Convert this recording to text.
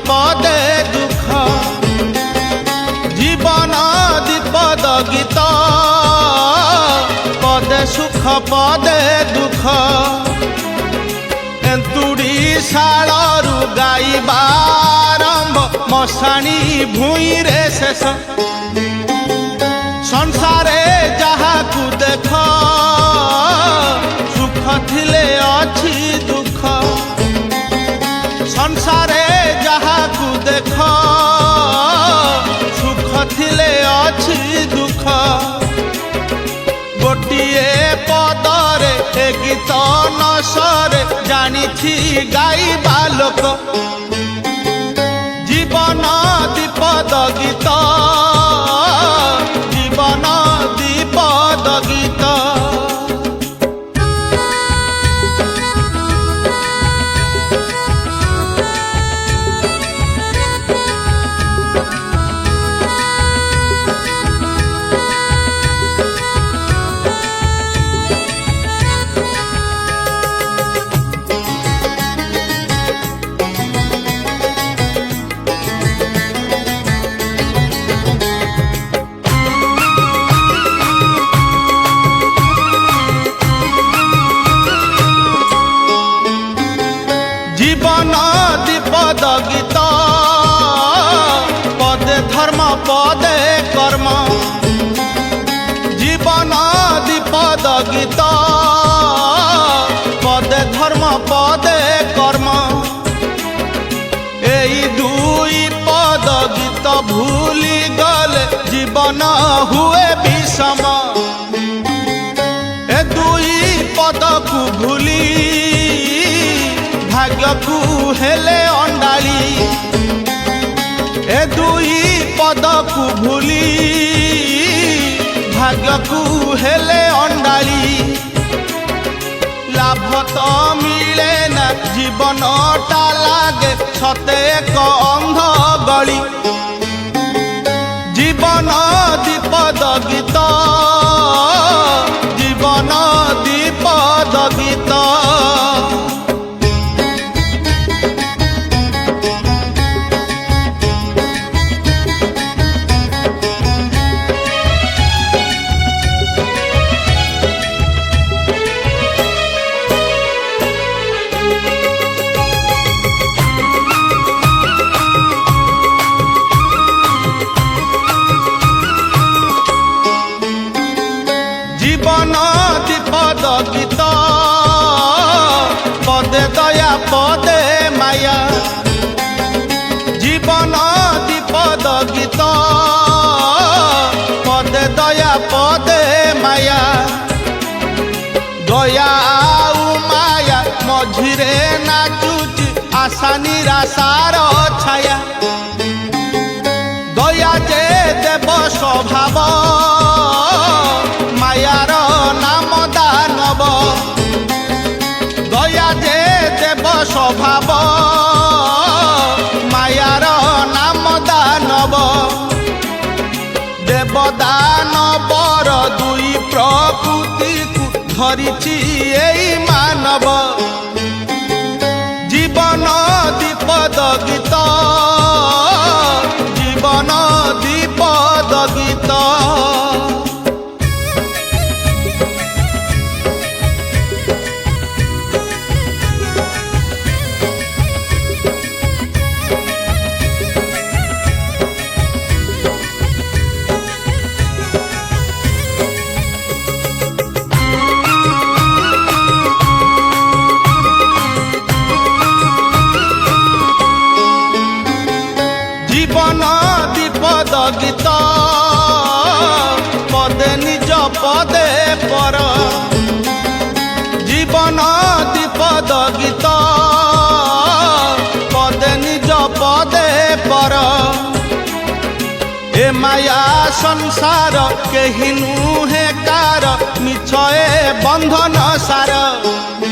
पदे दुख जीवन दीपद गीत पदे सुख पदे दुख एंतुड़ी शालू गाइबा आरंभ मशाणी भूई रे शेष संसारे जहा को देख सुख थिले अछि दुख संसारे जहा को देख सुख थिले अछि दुख गोटिए पदरे ए गीत नसरे जानिछि गाइबा लोक जीवन दीपद गीत जीवन दीपद गीत जीवन दीपद गीत पदे धर्म पदे कर्म जीवन दीपद गीत पदे धर्म पदे कर्म एई दुई पद गीत भूली गले जीवन हुए विषम ए दुई पद को भूली भाग्य को हेले अंडाली ए दुई पद को भूली भाग्य को हेले अंडाली लाभ तो मिले ना जीवन टा लागे सते एक अंध गली जीवन दीपद गीत जीवन दीपद गीत जीवन दीपद गीत पदे दया पदे माया जीवन दीपद गीत पदे दया पदे माया दया आउ माया मझिरे नाचुची आशा निराशार छाया दया जे देव स्वभाव मायार नाम दानव दया जे देव स्वभाव मायार नाम दानव देव दानवर दुई प्रकृति को धरिछि एई मानव जीवन दीपद गीत जीवन दीपद गीत जीवन दीपद गीत पदे निज पदे पर जीवन दीपद गीत पदे निज पदे पर ए माया संसार केहि नुहे कार मिछए बंधन सार